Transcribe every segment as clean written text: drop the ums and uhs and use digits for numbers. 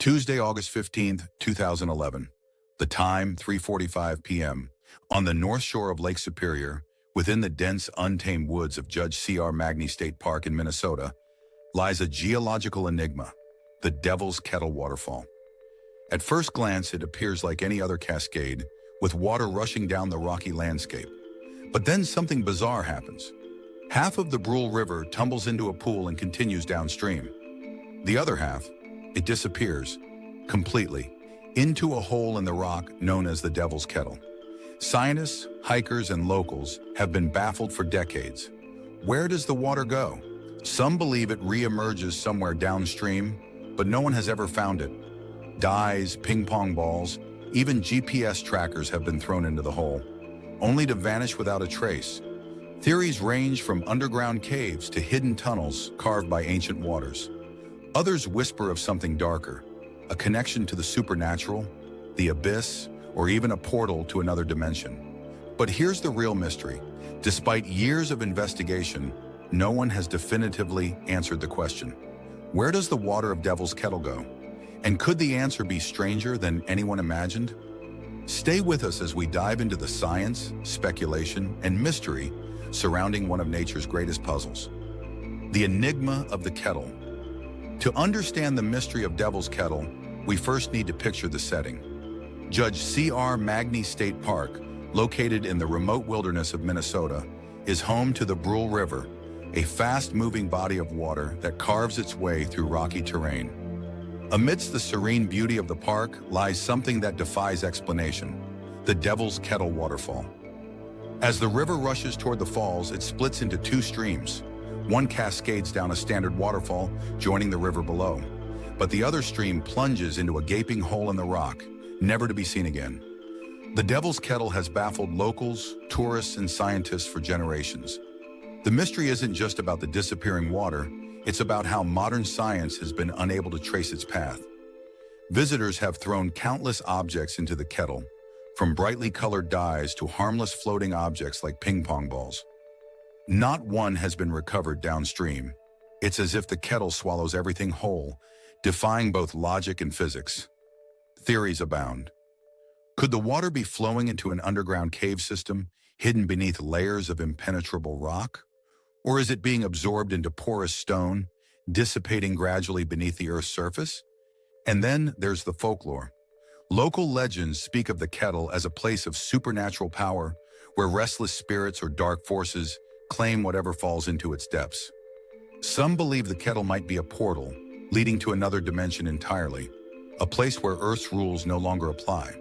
Tuesday, August 15th, 2011. The time, 3:45 p.m. On the north shore of Lake Superior, within the dense, untamed woods of Judge C.R. Magny State Park in Minnesota, lies a geological enigma, the Devil's Kettle Waterfall. At first glance, it appears like any other cascade, with water rushing down the rocky landscape. But then something bizarre happens. Half of the Brule River tumbles into a pool and continues downstream. The other half, it disappears, completely, into a hole in the rock known as the Devil's Kettle. Scientists, hikers, and locals have been baffled for decades. Where does the water go? Some believe it re-emerges somewhere downstream, but no one has ever found it. Dyes, ping pong balls, even GPS trackers have been thrown into the hole, only to vanish without a trace. Theories range from underground caves to hidden tunnels carved by ancient waters. Others whisper of something darker, a connection to the supernatural, the abyss, or even a portal to another dimension. But here's the real mystery. Despite years of investigation, no one has definitively answered the question. Where does the water of Devil's Kettle go? And could the answer be stranger than anyone imagined? Stay with us as we dive into the science, speculation, and mystery surrounding one of nature's greatest puzzles, the enigma of the kettle. To understand the mystery of Devil's Kettle, we first need to picture the setting. Judge C.R. Magny State Park, located in the remote wilderness of Minnesota, is home to the Brule River, a fast-moving body of water that carves its way through rocky terrain. Amidst the serene beauty of the park lies something that defies explanation, the Devil's Kettle Waterfall. As the river rushes toward the falls, it splits into two streams. One cascades down a standard waterfall, joining the river below. But the other stream plunges into a gaping hole in the rock, never to be seen again. The Devil's Kettle has baffled locals, tourists, and scientists for generations. The mystery isn't just about the disappearing water, it's about how modern science has been unable to trace its path. Visitors have thrown countless objects into the kettle, from brightly colored dyes to harmless floating objects like ping pong balls. Not one has been recovered downstream. It's as if the kettle swallows everything whole, defying both logic and physics. Theories abound. Could the water be flowing into an underground cave system, hidden beneath layers of impenetrable rock? Or is it being absorbed into porous stone, dissipating gradually beneath the Earth's surface? And then there's the folklore. Local legends speak of the kettle as a place of supernatural power, where restless spirits or dark forces claim whatever falls into its depths. Some believe the kettle might be a portal, leading to another dimension entirely, a place where Earth's rules no longer apply.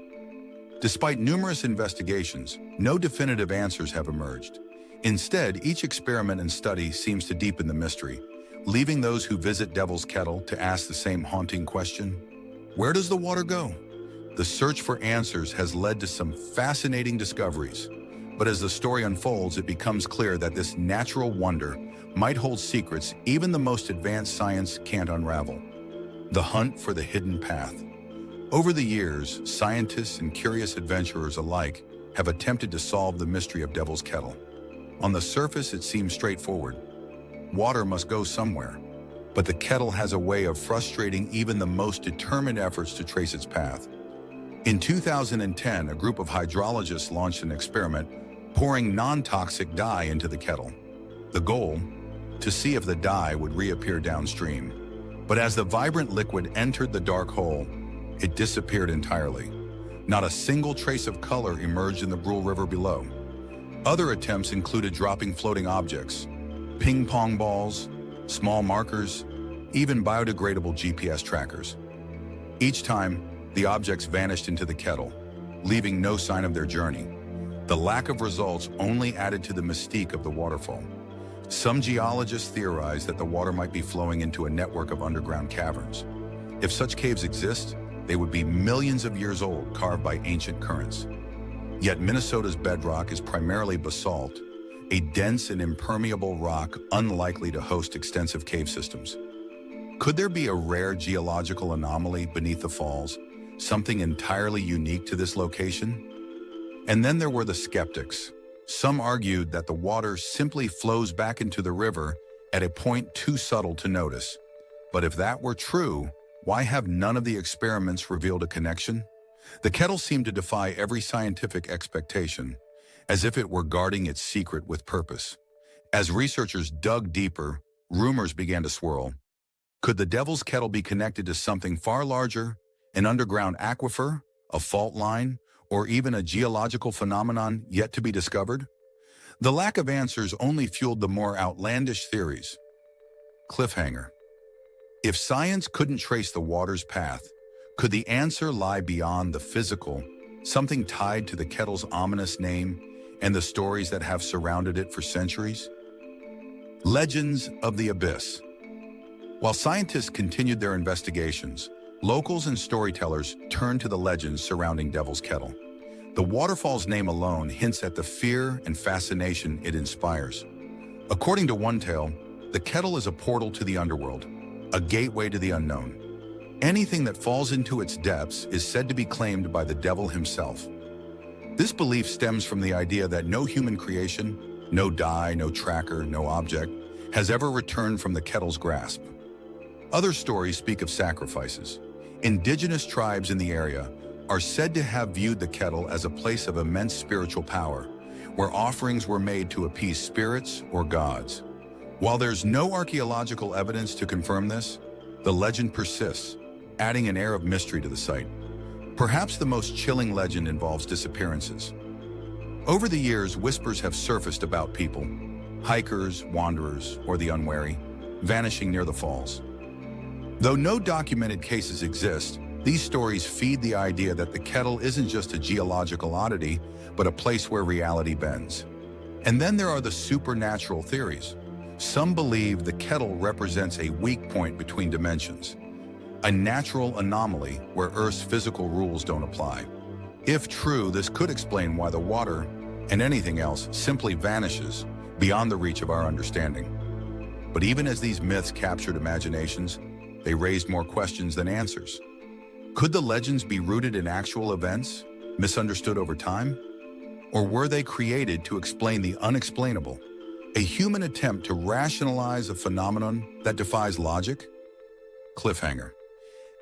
Despite numerous investigations, no definitive answers have emerged. Instead, each experiment and study seems to deepen the mystery, leaving those who visit Devil's Kettle to ask the same haunting question: where does the water go? The search for answers has led to some fascinating discoveries, but as the story unfolds, it becomes clear that this natural wonder might hold secrets even the most advanced science can't unravel. The hunt for the hidden path. Over the years, scientists and curious adventurers alike have attempted to solve the mystery of Devil's Kettle. On the surface, it seems straightforward. Water must go somewhere, but the kettle has a way of frustrating even the most determined efforts to trace its path. In 2010, a group of hydrologists launched an experiment, pouring non-toxic dye into the kettle. The goal? To see if the dye would reappear downstream. But as the vibrant liquid entered the dark hole, it disappeared entirely. Not a single trace of color emerged in the Brule River below. Other attempts included dropping floating objects, ping pong balls, small markers, even biodegradable GPS trackers. Each time, the objects vanished into the kettle, leaving no sign of their journey. The lack of results only added to the mystique of the waterfall. Some geologists theorize that the water might be flowing into a network of underground caverns. If such caves exist, they would be millions of years old, carved by ancient currents. Yet Minnesota's bedrock is primarily basalt, a dense and impermeable rock unlikely to host extensive cave systems. Could there be a rare geological anomaly beneath the falls, something entirely unique to this location? And then there were the skeptics. Some argued that the water simply flows back into the river at a point too subtle to notice. But if that were true, Why have none of the experiments revealed a connection? The kettle seemed to defy every scientific expectation, as if it were guarding its secret with purpose. As researchers dug deeper, rumors began to swirl. Could the Devil's Kettle be connected to something far larger, an underground aquifer, a fault line, or even a geological phenomenon yet to be discovered? The lack of answers only fueled the more outlandish theories. Cliffhanger. If science couldn't trace the water's path, could the answer lie beyond the physical, something tied to the kettle's ominous name and the stories that have surrounded it for centuries? Legends of the Abyss. While scientists continued their investigations, locals and storytellers turned to the legends surrounding Devil's Kettle. The waterfall's name alone hints at the fear and fascination it inspires. According to one tale, the kettle is a portal to the underworld, a gateway to the unknown. Anything that falls into its depths is said to be claimed by the devil himself. This belief stems from the idea that no human creation, no die, no tracker, no object, has ever returned from the kettle's grasp. Other stories speak of sacrifices. Indigenous tribes in the area are said to have viewed the kettle as a place of immense spiritual power, where offerings were made to appease spirits or gods. While there's no archaeological evidence to confirm this, the legend persists, adding an air of mystery to the site. Perhaps the most chilling legend involves disappearances. Over the years, whispers have surfaced about people, hikers, wanderers, or the unwary, vanishing near the falls. Though no documented cases exist, these stories feed the idea that the kettle isn't just a geological oddity, but a place where reality bends. And then there are the supernatural theories. Some believe the kettle represents a weak point between dimensions, a natural anomaly where Earth's physical rules don't apply. If true, this could explain why the water, and anything else, simply vanishes beyond the reach of our understanding. But even as these myths captured imaginations, they raised more questions than answers. Could the legends be rooted in actual events, misunderstood over time? Or were they created to explain the unexplainable? A human attempt to rationalize a phenomenon that defies logic? Cliffhanger.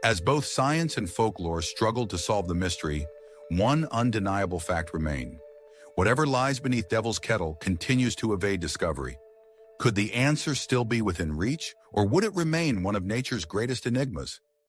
As both science and folklore struggled to solve the mystery, one undeniable fact remained. Whatever lies beneath Devil's Kettle continues to evade discovery. Could the answer still be within reach, or would it remain one of nature's greatest enigmas?